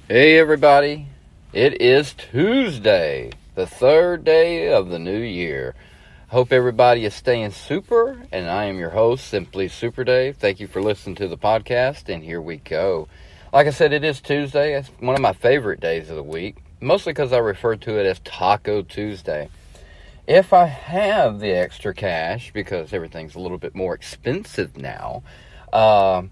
Hey everybody, it is Tuesday, the third day of the new year. Hope everybody is staying super, and I am your host, SimplySuperDave. Thank you for listening to the podcast, and here we go. Like I said, it is Tuesday. It's one of my favorite days of the week, mostly because I refer to it as Taco Tuesday. If I have the extra cash, because everything's a little bit more expensive now, I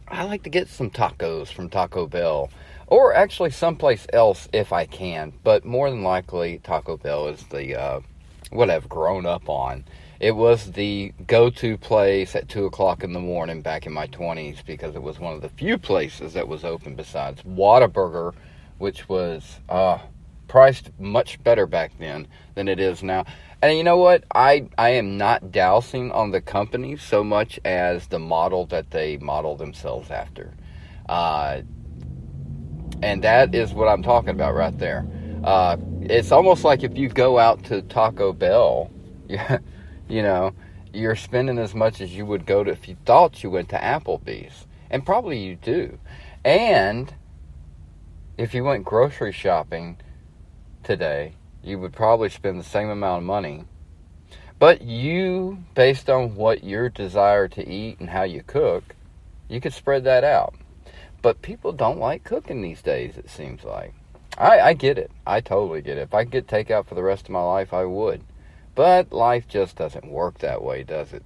like to get some tacos from Taco Bell. Or actually someplace else if I can. But more than likely, Taco Bell is the what I've grown up on. It was the go-to place at 2 o'clock in the morning back in my 20s because it was one of the few places that was open besides Whataburger, which was priced much better back then than it is now. And you know what? I am not dousing on the company so much as the model that they model themselves after. And that is what I'm talking about right there. It's almost like if you go out to Taco Bell, you're spending as much as you would go to if you thought you went to Applebee's. And probably you do. And if you went grocery shopping today, you would probably spend the same amount of money. But you, based on what your desire to eat and how you cook, you could spread that out. But people don't like cooking these days, it seems like. I get it. I totally get it. If I could get takeout for the rest of my life, I would. But life just doesn't work that way, does it?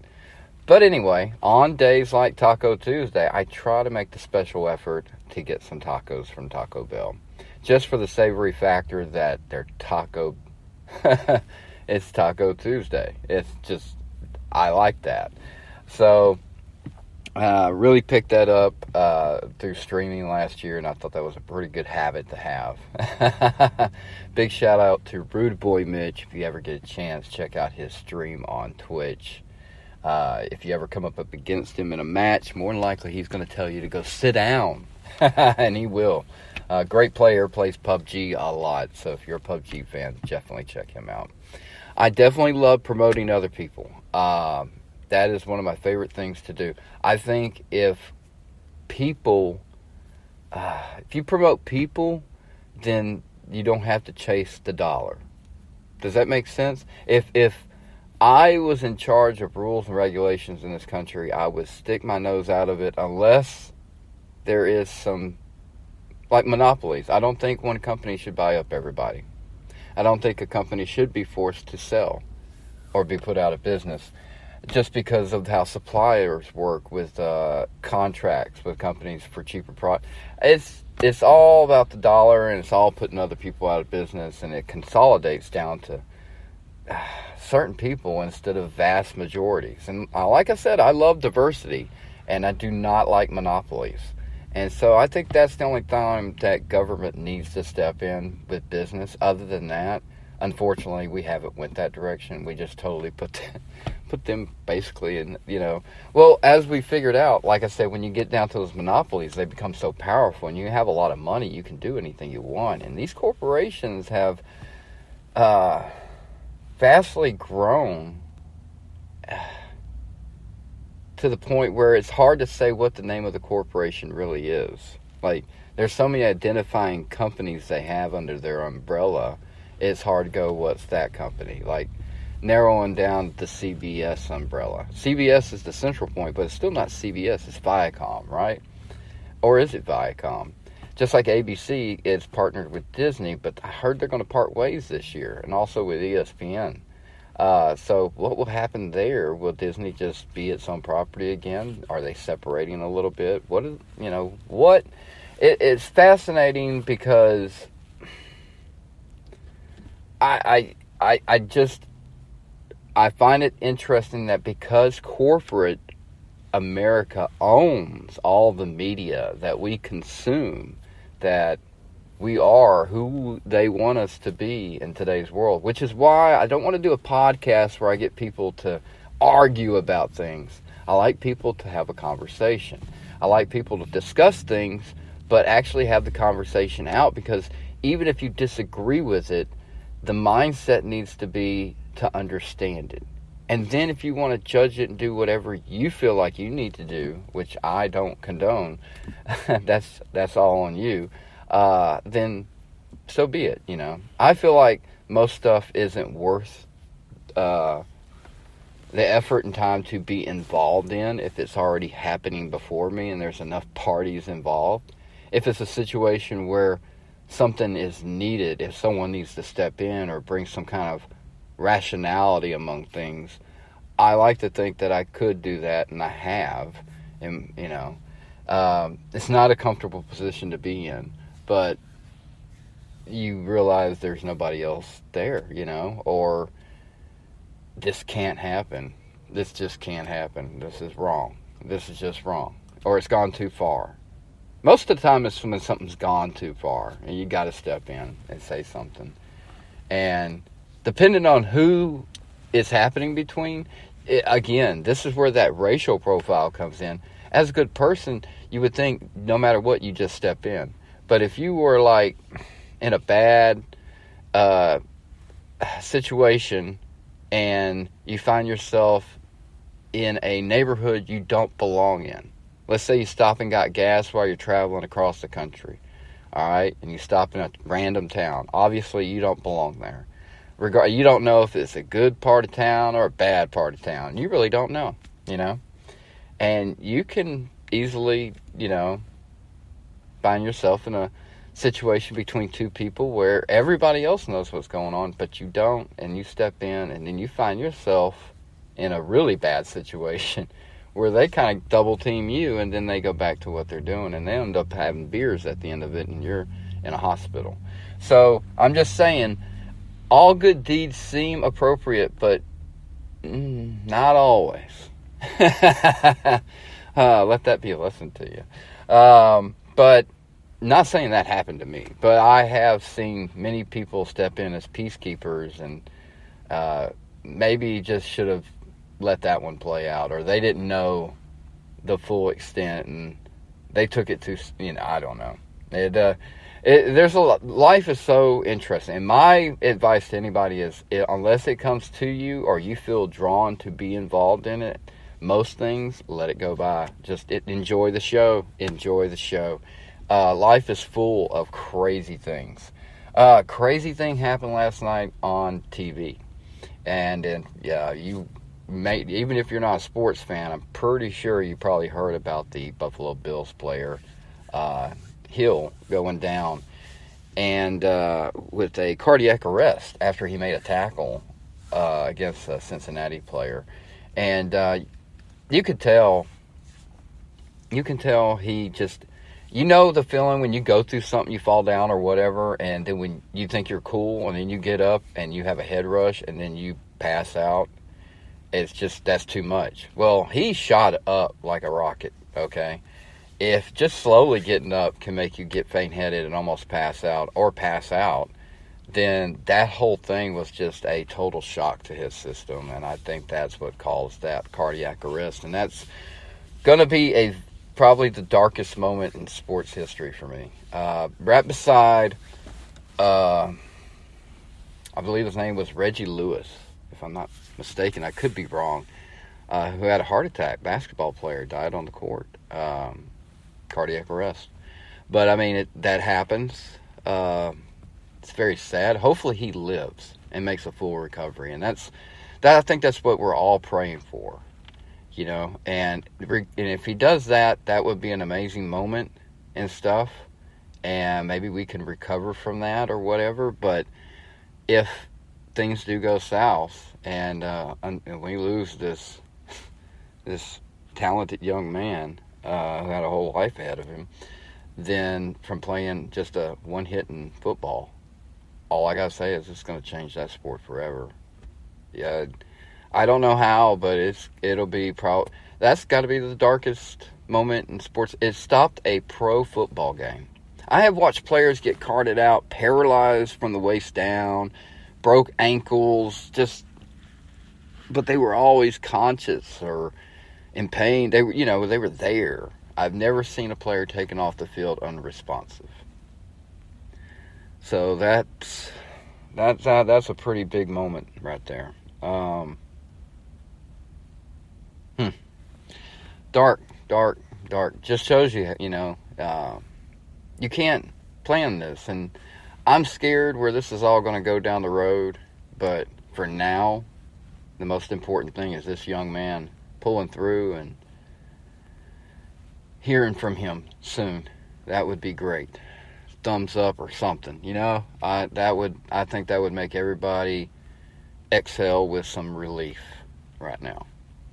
But anyway, on days like Taco Tuesday, I try to make the special effort to get some tacos from Taco Bell. Just for the savory factor that they're taco... It's Taco Tuesday. It's just... I like that. So... really picked that up through streaming last year, and I thought that was a pretty good habit to have. Big shout out to Rude Boy Mitch. If you ever get a chance, check out his stream on Twitch. If you ever come up against him in a match, more than likely he's going to tell you to go sit down. And he will. Great player, plays PUBG a lot, so if you're a PUBG fan, definitely check him out. I definitely love promoting other people. That is one of my favorite things to do. I think if you promote people, then you don't have to chase the dollar. Does that make sense? If I was in charge of rules and regulations in this country, I would stick my nose out of it unless there is some, like monopolies. I don't think one company should buy up everybody. I don't think a company should be forced to sell or be put out of business. Just because of how suppliers work with contracts with companies for cheaper product. It's all about the dollar, and it's all putting other people out of business, and it consolidates down to certain people instead of vast majorities. And like I said, I love diversity, and I do not like monopolies. And so I think that's the only time that government needs to step in with business. Other than that, unfortunately, we haven't went that direction. We just totally put them basically in, Well, as we figured out, like I said, when you get down to those monopolies, they become so powerful. And you have a lot of money, you can do anything you want. And these corporations have vastly grown to the point where it's hard to say what the name of the corporation really is. Like, there's so many identifying companies they have under their umbrella. It's hard to go, what's that company? Like, narrowing down the CBS umbrella. CBS is the central point, but it's still not CBS. It's Viacom, right? Or is it Viacom? Just like ABC is partnered with Disney, but I heard they're going to part ways this year, and also with ESPN. So what will happen there? Will Disney just be its own property again? Are they separating a little bit? It's fascinating because I find it interesting that because corporate America owns all the media that we consume, that we are who they want us to be in today's world, which is why I don't want to do a podcast where I get people to argue about things. I like people to have a conversation. I like people to discuss things, but actually have the conversation out, because even if you disagree with it, the mindset needs to be to understand it. And then if you want to judge it and do whatever you feel like you need to do, which I don't condone, that's all on you. then so be it, you know. I feel like most stuff isn't worth the effort and time to be involved in if it's already happening before me and there's enough parties involved. If it's a situation where something is needed, if someone needs to step in or bring some kind of rationality among things, I like to think that I could do that, and I have. And, you know, it's not a comfortable position to be in, but you realize there's nobody else there, you know, or this can't happen. This just can't happen. This is wrong. This is just wrong. Or it's gone too far. Most of the time it's when something's gone too far and you got to step in and say something. And depending on who it's happening between, again, this is where that racial profile comes in. As a good person, you would think no matter what, you just step in. But if you were like in a bad situation and you find yourself in a neighborhood you don't belong in. Let's say you stop and got gas while you're traveling across the country, all right? And you stop in a random town. Obviously, you don't belong there. You don't know if it's a good part of town or a bad part of town. You really don't know, you know? And you can easily, you know, find yourself in a situation between two people where everybody else knows what's going on, but you don't, and you step in, and then you find yourself in a really bad situation where they kind of double team you, and then they go back to what they're doing, and they end up having beers at the end of it, and you're in a hospital. So I'm just saying, all good deeds seem appropriate, but not always. Let that be a lesson to you. But not saying that happened to me, but I have seen many people step in as peacekeepers, and maybe just should have let that one play out, or they didn't know the full extent and they took it too, you know, I don't know. There's a lot. Life is so interesting, and my advice to anybody is, unless it comes to you or you feel drawn to be involved in it, most things, let it go by. Just enjoy the show. Enjoy the show. Life is full of crazy things. Crazy thing happened last night on TV, and yeah, you may, even if you're not a sports fan, I'm pretty sure you probably heard about the Buffalo Bills player Hill going down and with a cardiac arrest after he made a tackle against a Cincinnati player, and you can tell he just, you know, the feeling when you go through something, you fall down or whatever, and then when you think you're cool and then you get up and you have a head rush and then you pass out, it's just, that's too much. Well, he shot up like a rocket, okay? If just slowly getting up can make you get faint-headed and almost pass out, or pass out, then that whole thing was just a total shock to his system, and I think that's what caused that cardiac arrest, and that's going to be probably the darkest moment in sports history for me. Right beside, I believe his name was Reggie Lewis, if I'm not mistaken. I could be wrong. Who had a heart attack, basketball player, died on the court. Cardiac arrest. But, I mean, that happens. It's very sad. Hopefully he lives and makes a full recovery. And I think that's what we're all praying for. You know, and if he does that, that would be an amazing moment and stuff, and maybe we can recover from that or whatever. But if things do go south and we lose this talented young man who had a whole life ahead of him, then from playing just a one-hit in football, all I gotta say is it's going to change that sport forever. Yeah. I don't know how, but it'll be that's got to be the darkest moment in sports. It stopped a pro football game. I have watched players get carted out, paralyzed from the waist down, broke ankles, but they were always conscious or in pain. They were there. I've never seen a player taken off the field unresponsive. So that's a pretty big moment right there. Dark. Just shows you, you know, you can't plan this. And I'm scared where this is all going to go down the road. But for now, the most important thing is this young man pulling through and hearing from him soon. That would be great. Thumbs up or something, you know. I think that would make everybody exhale with some relief right now.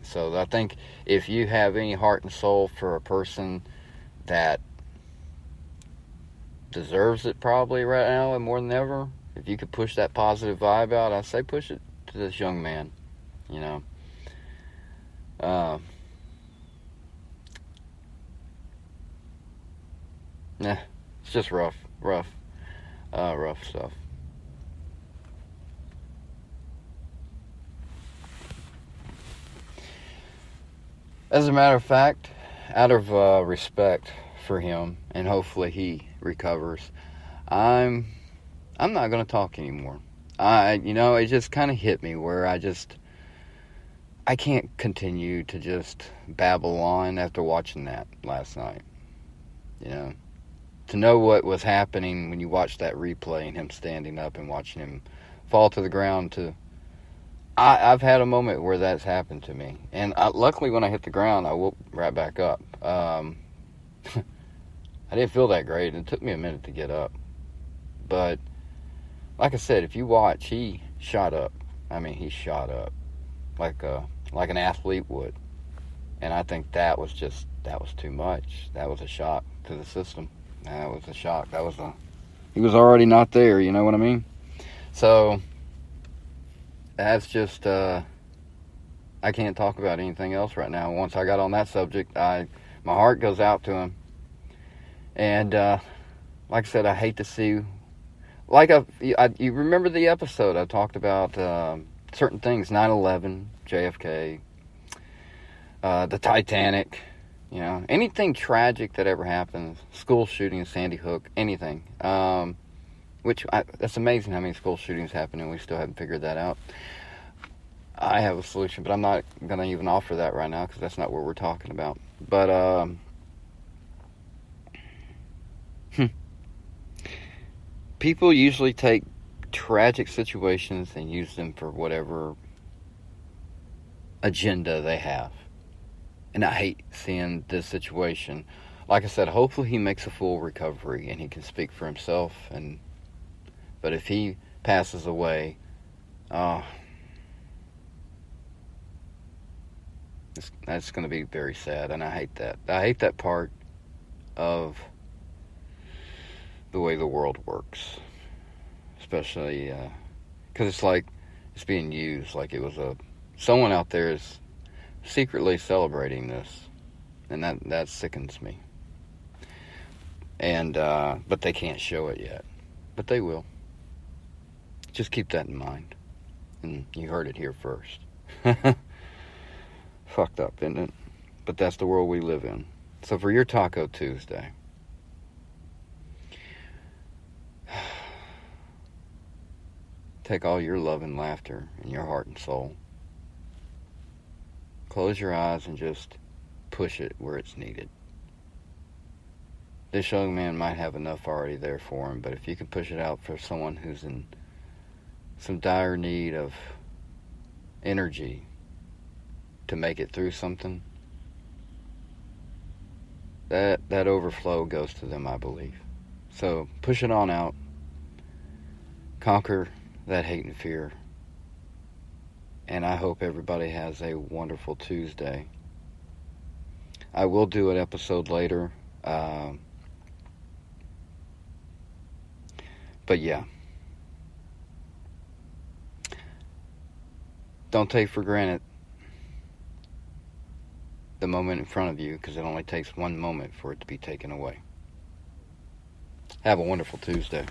So I think if you have any heart and soul for a person that deserves it probably right now and more than ever, if you could push that positive vibe out, I say push it to this young man, you know. It's just rough stuff. As a matter of fact, out of respect for him, and hopefully he recovers, I'm not going to talk anymore. It just kind of hit me where I can't continue to just babble on after watching that last night. You know, to know what was happening when you watch that replay and him standing up and watching him fall to the ground I've had a moment where that's happened to me. And luckily when I hit the ground, I woke right back up. I didn't feel that great, and it took me a minute to get up. But, like I said, if you watch, he shot up. I mean, he shot up like an athlete would. And I think that was too much. That was a shock to the system. That was a shock. He was already not there, you know what I mean? So, that's just, I can't talk about anything else right now. Once I got on that subject, my heart goes out to him. And, like I said, I hate to see, you remember the episode I talked about certain things, 9/11, JFK, the Titanic, you know, anything tragic that ever happens, school shooting, Sandy Hook, anything. That's amazing how many school shootings happen and we still haven't figured that out. I have a solution, but I'm not going to even offer that right now because that's not what we're talking about. But, people usually take tragic situations and use them for whatever agenda they have. And I hate seeing this situation. Like I said, hopefully he makes a full recovery and he can speak for himself. But if he passes away, that's going to be very sad, and I hate that. I hate that part of the way the world works, especially because it's like it's being used like it was someone out there is secretly celebrating this, and that sickens me. And but they can't show it yet, but they will. Just keep that in mind. And you heard it here first. Fucked up, isn't it? But that's the world we live in. So for your Taco Tuesday, take all your love and laughter in your heart and soul. Close your eyes and just push it where it's needed. This young man might have enough already there for him, but if you can push it out for someone who's in some dire need of energy to make it through something, that overflow goes to them, I believe. So push it on out. Conquer that hate and fear. And I hope everybody has a wonderful Tuesday. I will do an episode later. But yeah. Don't take for granted the moment in front of you, because it only takes one moment for it to be taken away. Have a wonderful Tuesday.